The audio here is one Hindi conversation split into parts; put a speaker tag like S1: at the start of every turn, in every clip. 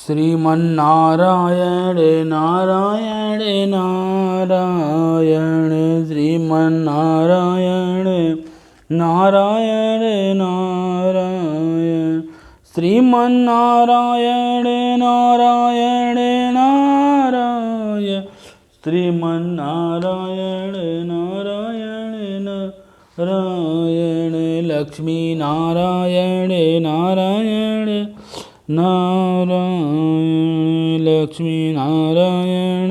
S1: श्रीमन्नारायण नारायण नारायण श्रीमन्नारायण नारायण नारायण श्रीमन्नारायण नारायण नारायण श्रीमन्नारायण नारायण नारायण लक्ष्मी नारायण नारायण नारायण लक्ष्मी नारायण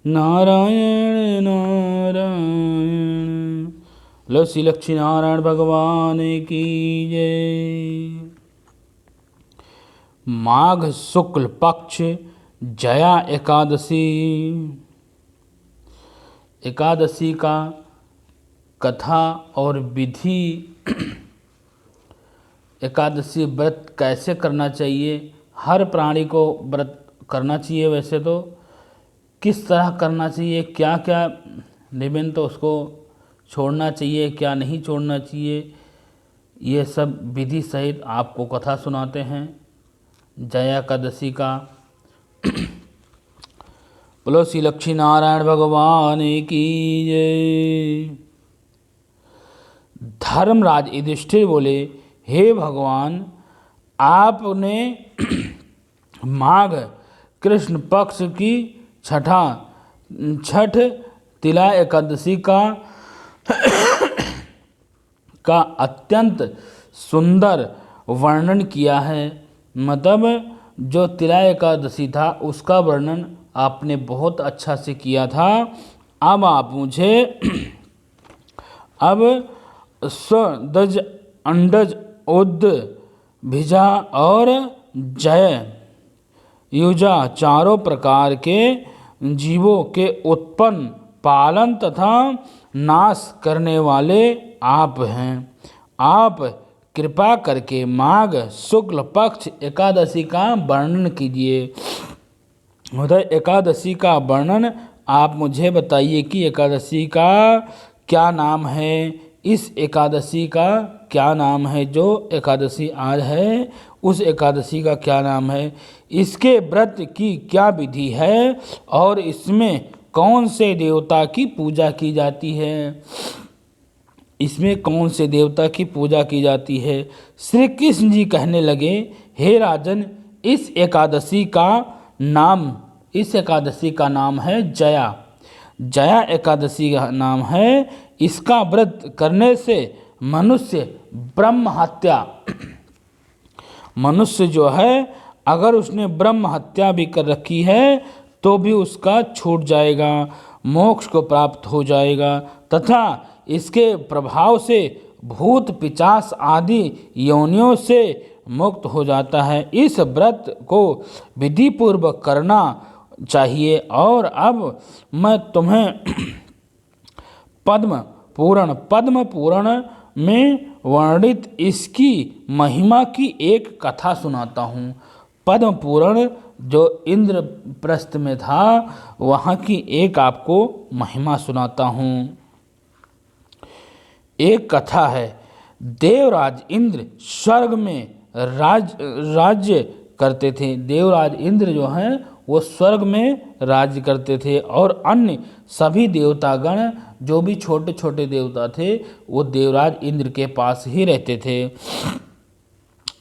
S1: नारायण नारायण। लो श्री लक्ष्मी नारायण भगवान की जय। माघ शुक्ल पक्ष जया एकादशी। एकादशी का कथा और विधि, एकादशी व्रत कैसे करना चाहिए। हर प्राणी को व्रत करना चाहिए, वैसे तो किस तरह करना चाहिए, क्या क्या नियम तो उसको छोड़ना चाहिए, क्या नहीं छोड़ना चाहिए, ये सब विधि सहित आपको कथा सुनाते हैं जया एकादशी का। बोलो श्री लक्ष्मी नारायण भगवान की जय। धर्मराज युधिष्ठिर बोले, हे भगवान, आपने माघ कृष्ण पक्ष की छठ तिला एकादशी का अत्यंत सुंदर वर्णन किया है। मतलब जो तिला एकादशी था उसका वर्णन आपने बहुत अच्छा से किया था। अब आप मुझे अब स्वदज अंडज उद भिजा और जय युजा चारों प्रकार के जीवों के उत्पन्न पालन तथा नाश करने वाले आप हैं। आप कृपा करके माघ शुक्ल पक्ष एकादशी का वर्णन कीजिए। उधर एकादशी का वर्णन आप मुझे बताइए कि एकादशी का क्या नाम है, इस एकादशी का क्या नाम है, जो एकादशी आज है उस एकादशी का क्या नाम है, इसके व्रत की क्या विधि है और इसमें कौन से देवता की पूजा की जाती है। इसमें कौन से देवता की पूजा की जाती है। श्री कृष्ण जी कहने लगे, हे राजन, इस एकादशी का नाम है जया। जया एकादशी का नाम है। इसका व्रत करने से मनुष्य ब्रह्म हत्या, मनुष्य जो है अगर उसने ब्रह्म हत्या भी कर रखी है तो भी उसका छूट जाएगा, मोक्ष को प्राप्त हो जाएगा तथा इसके प्रभाव से भूत पिशाच आदि योनियों से मुक्त हो जाता है। इस व्रत को विधि पूर्वक करना चाहिए। और अब मैं तुम्हें पद्म पुराण में वर्णित इसकी महिमा की एक कथा सुनाता हूँ। पद्म पुराण जो इंद्रप्रस्थ में था, वहाँ की एक आपको महिमा सुनाता हूँ। एक कथा है। देवराज इंद्र स्वर्ग में राज्य करते थे। देवराज इंद्र जो हैं वो स्वर्ग में राज्य करते थे और अन्य सभी देवतागण जो भी छोटे छोटे देवता थे वो देवराज इंद्र के पास ही रहते थे,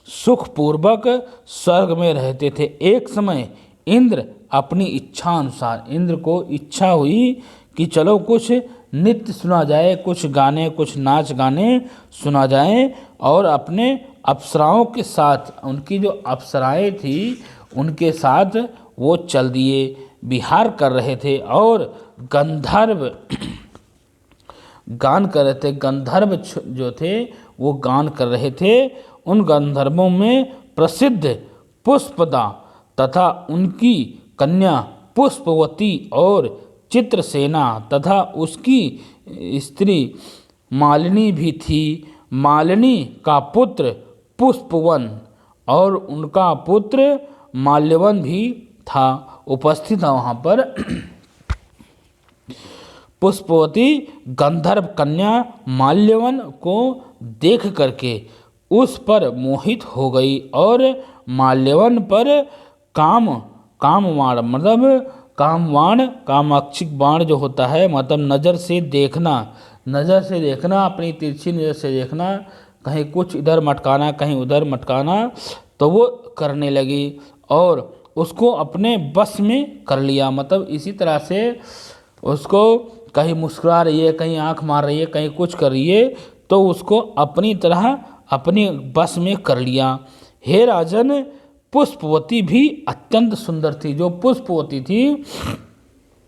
S1: सुखपूर्वक स्वर्ग में रहते थे। एक समय इंद्र अपनी इच्छा अनुसार, इंद्र को इच्छा हुई कि चलो कुछ नृत्य सुना जाए, कुछ गाने, कुछ नाच गाने सुना जाए, और अपने अप्सराओं के साथ, उनकी जो अप्सराएं थी उनके साथ वो चल दिए, विहार कर रहे थे और गंधर्व गान कर रहे थे। गंधर्व जो थे वो गान कर रहे थे। उन गंधर्वों में प्रसिद्ध पुष्पदा तथा उनकी कन्या पुष्पवती और चित्रसेना तथा उसकी स्त्री मालिनी भी थी। मालिनी का पुत्र पुष्पवन और उनका पुत्र माल्यवन भी था, उपस्थित था वहाँ पर। पुष्पवती गंधर्व कन्या माल्यवन को देख करके उस पर मोहित हो गई और माल्यवन पर काम कामवाण मतलब कामवाण कामाक्षिक बाण जो होता है मतलब नज़र से देखना अपनी तिरछी नज़र से देखना, कहीं कुछ इधर मटकाना कहीं उधर मटकाना, तो वो करने लगी और उसको अपने बस में कर लिया। मतलब इसी तरह से उसको कहीं मुस्कुरा रही है, कहीं आंख मार रही है, कहीं कुछ कर रही है, तो उसको अपनी तरह अपनी बस में कर लिया। हे राजन, पुष्पवती भी अत्यंत सुंदर थी। जो पुष्पवती थी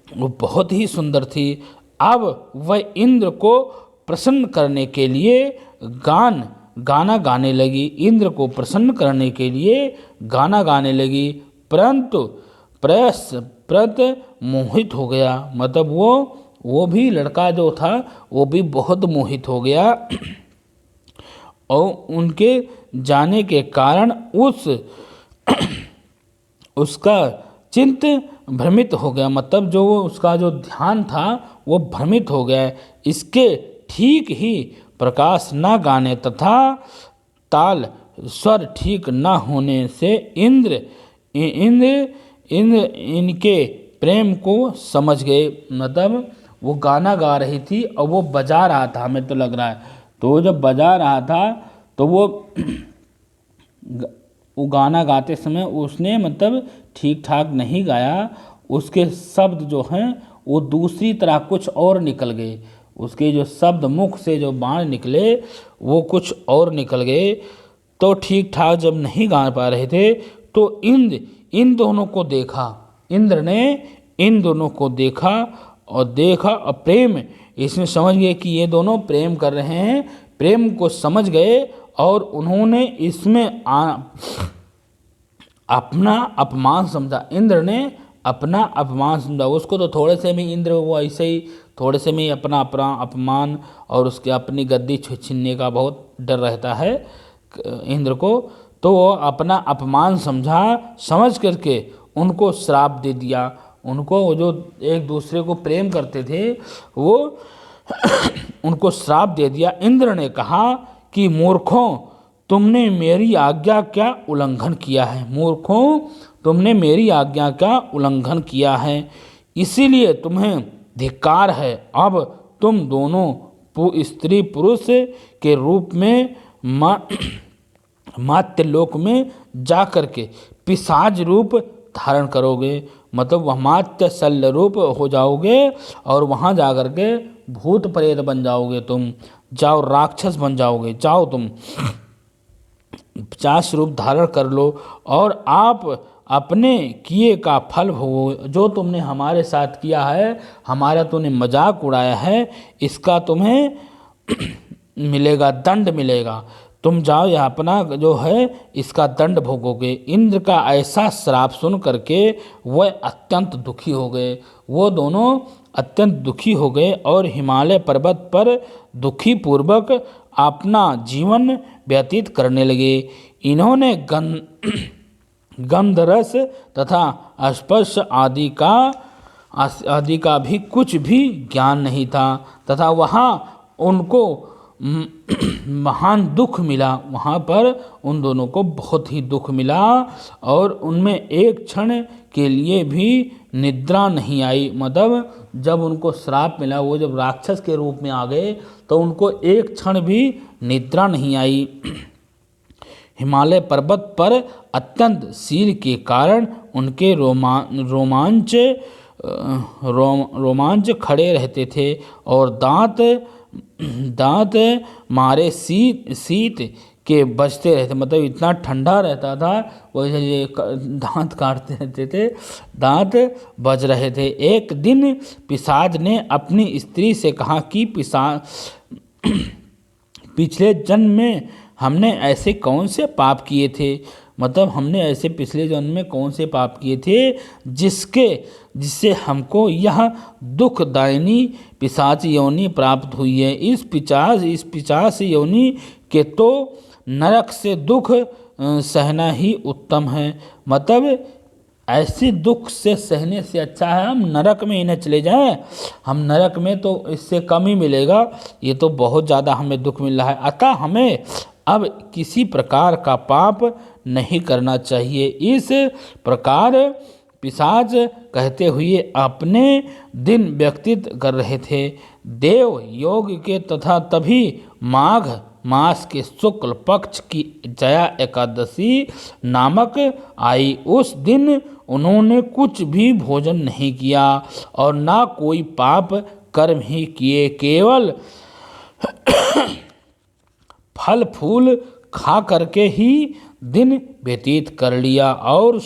S1: वो बहुत ही सुंदर थी। अब वह इंद्र को प्रसन्न करने के लिए गाना गाने लगी। इंद्र को प्रसन्न करने के लिए गाना गाने लगी, परंतु प्रत मोहित हो गया। मतलब वो भी लड़का जो था वो भी बहुत मोहित हो गया और उनके जाने के कारण उसका चित्त भ्रमित हो गया। मतलब जो उसका जो ध्यान था वो भ्रमित हो गया। इसके ठीक ही प्रकाश न गाने तथा ताल स्वर ठीक न होने से इंद्र इनके प्रेम को समझ गए। मतलब वो गाना गा रही थी और वो बजा रहा था, हमें तो लग रहा है, तो जब बजा रहा था तो वो गाना गाते समय उसने मतलब ठीक ठाक नहीं गाया। उसके शब्द जो हैं वो दूसरी तरह कुछ और निकल गए। उसके जो शब्द मुख से जो बाण निकले वो कुछ और निकल गए। तो ठीक ठाक जब नहीं गा पा रहे थे तो इन दोनों को देखा। इंद्र ने इन दोनों को देखा और प्रेम, इसमें समझ गए कि ये दोनों प्रेम कर रहे हैं। प्रेम को समझ गए और उन्होंने इसमें अपना अपमान समझा। इंद्र ने अपना अपमान समझा। उसको तो थोड़े से में इंद्र वो ऐसे ही थोड़े से में अपना अपमान और उसके अपनी गद्दी छीनने का बहुत डर रहता है इंद्र को। तो वो अपना अपमान समझ करके उनको श्राप दे दिया। उनको जो एक दूसरे को प्रेम करते थे वो उनको श्राप दे दिया। इंद्र ने कहा कि मूर्खों, तुमने मेरी आज्ञा क्या उल्लंघन किया है। मूर्खों, तुमने मेरी आज्ञा का उल्लंघन किया है, इसीलिए तुम्हें धिक्कार है। अब तुम दोनों स्त्री पुरुष के रूप में मात्यलोक में जा करके पिशाच रूप धारण करोगे। मतलब वह मात्य शल्य रूप हो जाओगे और वहाँ जा करके भूत प्रेत बन जाओगे। तुम जाओ, राक्षस बन जाओगे। जाओ, तुम 50 रूप धारण कर लो और आप अपने किए का फल भोगो। जो तुमने हमारे साथ किया है, हमारा तुमने मजाक उड़ाया है, इसका तुम्हें मिलेगा, दंड मिलेगा। तुम जाओ, यह अपना जो है इसका दंड भोगोगे। इंद्र का ऐसा श्राप सुन करके वह अत्यंत दुखी हो गए। वो दोनों अत्यंत दुखी हो गए और हिमालय पर्वत पर दुखी पूर्वक अपना जीवन व्यतीत करने लगे। इन्होंने गंधरस तथा स्पर्श आदि का भी कुछ भी ज्ञान नहीं था तथा वहाँ उनको महान दुख मिला। वहाँ पर उन दोनों को बहुत ही दुख मिला और उनमें एक क्षण के लिए भी निद्रा नहीं आई। मतलब जब उनको श्राप मिला, वो जब राक्षस के रूप में आ गए तो उनको एक क्षण भी निद्रा नहीं आई। हिमालय पर्वत पर अत्यंत शील के कारण उनके रोमांच खड़े रहते थे और दांत मारे शीत के बजते रहते। मतलब इतना ठंडा रहता था, वो दांत काटते रहते थे, दांत बज रहे थे। एक दिन पिशाच ने अपनी स्त्री से कहा कि पिछले जन्म में हमने ऐसे कौन से पाप किए थे। मतलब हमने ऐसे पिछले जन्म में कौन से पाप किए थे जिससे हमको यह दुखदायिनी पिशाच योनि प्राप्त हुई है। इस पिशाच योनि के तो नरक से दुख सहना ही उत्तम है। मतलब ऐसे दुख से सहने से अच्छा है हम नरक में इन्हें चले जाएं। हम नरक में तो इससे कम ही मिलेगा, ये तो बहुत ज़्यादा हमें दुख मिल रहा है। अतः हमें अब किसी प्रकार का पाप नहीं करना चाहिए। इस प्रकार पिशाच कहते हुए अपने दिन व्यतीत कर रहे थे। देव योग के तथा तभी माघ मास के शुक्ल पक्ष की जया एकादशी नामक आई। उस दिन उन्होंने कुछ भी भोजन नहीं किया और ना कोई पाप कर्म ही किए, केवल फल फूल खा करके ही दिन व्यतीत कर लिया और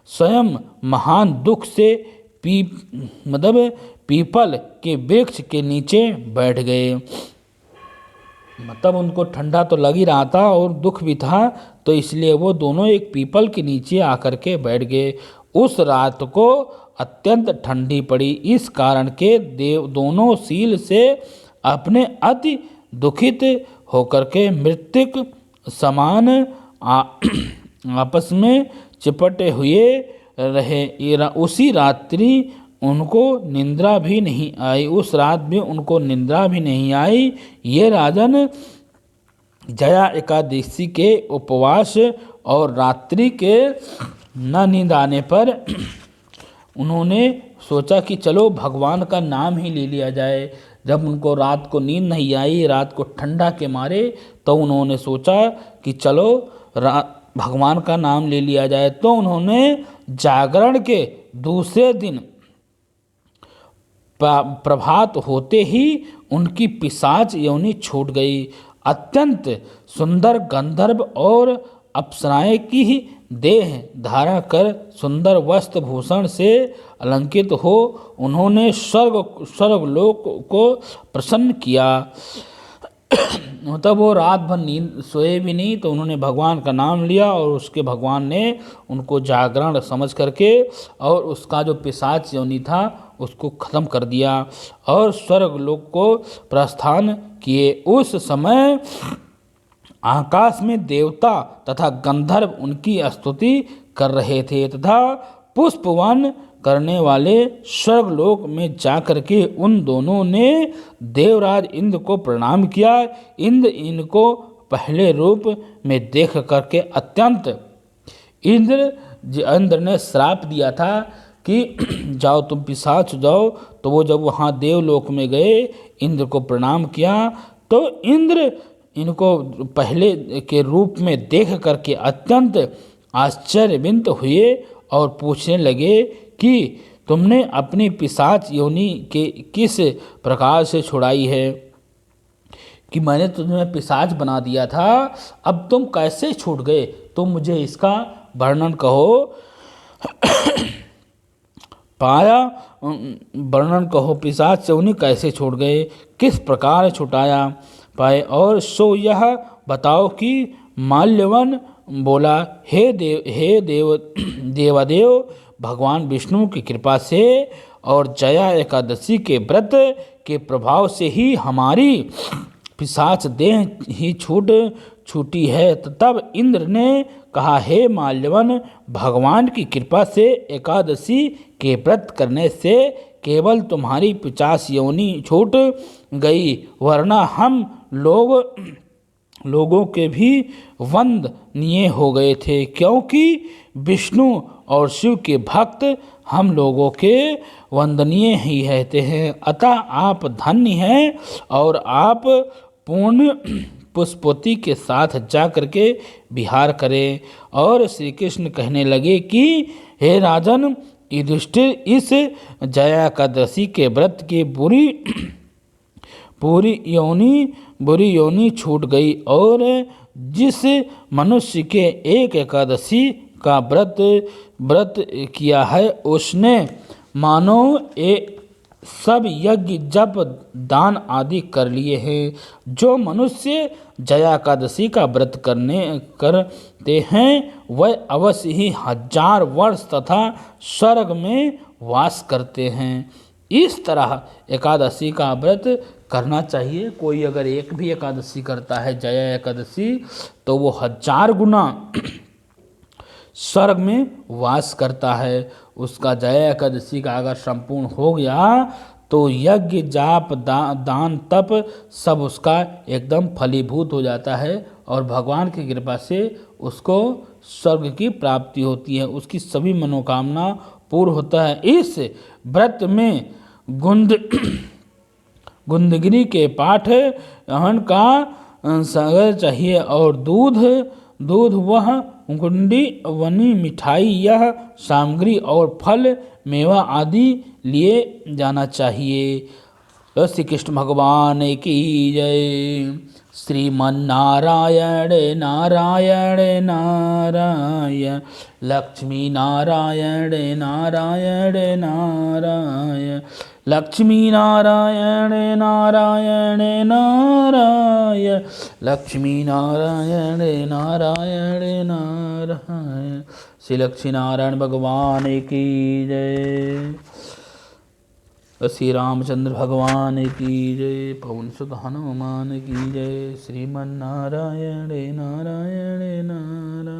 S1: स्वयं महान दुख से पीपल के वृक्ष के नीचे बैठ गए। मतलब उनको ठंडा तो लग ही रहा था और दुख भी था, तो इसलिए वो दोनों एक पीपल के नीचे आकर के बैठ गए। उस रात को अत्यंत ठंडी पड़ी, इस कारण के देव दोनों सील से अपने अति दुखित होकर के मृतक समान आपस में चिपटे हुए रहे। उसी रात्रि उनको निंद्रा भी नहीं आई। उस रात में उनको निंद्रा भी नहीं आई। ये राजन जया एकादशी के उपवास और रात्रि के न नींद आने पर उन्होंने सोचा कि चलो भगवान का नाम ही ले लिया जाए। जब उनको रात को नींद नहीं आई, रात को ठंडा के मारे, तो उन्होंने सोचा कि चलो भगवान का नाम ले लिया जाए। तो उन्होंने जागरण के दूसरे दिन प्रभात होते ही उनकी पिशाच योनि छूट गई। अत्यंत सुंदर गंधर्व और अप्सराएं की देह धारण कर सुंदर वस्त्र भूषण से अलंकृत हो उन्होंने स्वर्गलोक को प्रसन्न किया। मतलब वो रात भर नींद सोए भी नहीं, तो उन्होंने भगवान का नाम लिया और उसके भगवान ने उनको जागरण समझ करके और उसका जो पिशाच योनि था उसको खत्म कर दिया और स्वर्गलोक को प्रस्थान किए। उस समय आकाश में देवता तथा गंधर्व उनकी स्तुति कर रहे थे तथा पुष्पवन करने वाले स्वर्गलोक में जाकर के उन दोनों ने देवराज इंद्र को प्रणाम किया। इनको पहले रूप में देख करके अत्यंत इंद्र ने श्राप दिया था कि जाओ तुम पिशाच जाओ। तो वो जब वहाँ देवलोक में गए, इंद्र को प्रणाम किया, तो इंद्र इनको पहले के रूप में देख करके अत्यंत आश्चर्यविंत हुए और पूछने लगे कि तुमने अपनी पिशाच योनि के किस प्रकार से छुड़ाई है, कि मैंने तुम्हें पिशाच बना दिया था, अब तुम कैसे छूट गए, तुम मुझे इसका वर्णन कहो। वर्णन कहो, पिशाच योनि कैसे छूट गए, किस प्रकार छुटाया पाए। और सो यह बताओ कि माल्यवन बोला, हे देवादेव भगवान विष्णु की कृपा से और जया एकादशी के व्रत के प्रभाव से ही हमारी पिशाच देह ही छूटी है। तब इंद्र ने कहा, हे माल्यवन, भगवान की कृपा से एकादशी के व्रत करने से केवल तुम्हारी पिशाच योनि छूट गई, वरना हम लोगों के भी वंदनीय हो गए थे, क्योंकि विष्णु और शिव के भक्त हम लोगों के वंदनीय ही रहते हैं। अतः आप धन्य हैं और आप पूर्ण पुष्पोति के साथ जा करके विहार करें। और श्री कृष्ण कहने लगे कि हे राजन युधिष्ठिर, इस जया एकादशी के व्रत की बुरी योनि छूट गई और जिस मनुष्य के एक एकादशी का व्रत किया है उसने मानो सब यज्ञ जप दान आदि कर लिए हैं। जो मनुष्य जया एकादशी का व्रत करते हैं वह अवश्य ही 1000 वर्ष तथा स्वर्ग में वास करते हैं। इस तरह एकादशी का व्रत करना चाहिए। कोई अगर एक भी एकादशी करता है जया एकादशी, तो वो 1000 गुना स्वर्ग में वास करता है। उसका जया एकादशी का अगर संपूर्ण हो गया तो यज्ञ जाप दान तप सब उसका एकदम फलीभूत हो जाता है और भगवान की कृपा से उसको स्वर्ग की प्राप्ति होती है, उसकी सभी मनोकामना पूर्ण होता है। इस व्रत में गुंदगिरी के पाठ हवन का सागर चाहिए और दूध वह गुंडी वनी मिठाई यह सामग्री और फल मेवा आदि लिए जाना चाहिए। तो श्री कृष्ण भगवान की जय। श्रीमन्नारायण नारायण नारायण लक्ष्मी नारायण नारायण नारायण लक्ष्मी नारायण नारायण नारायण लक्ष्मी नारायण नारायण नारायण। श्री लक्ष्मी नारायण भगवान की जय। श्री रामचंद्र भगवान की जय। पवन सुत हनुमान की जय। श्रीमन्नारायण नारायण नारायण।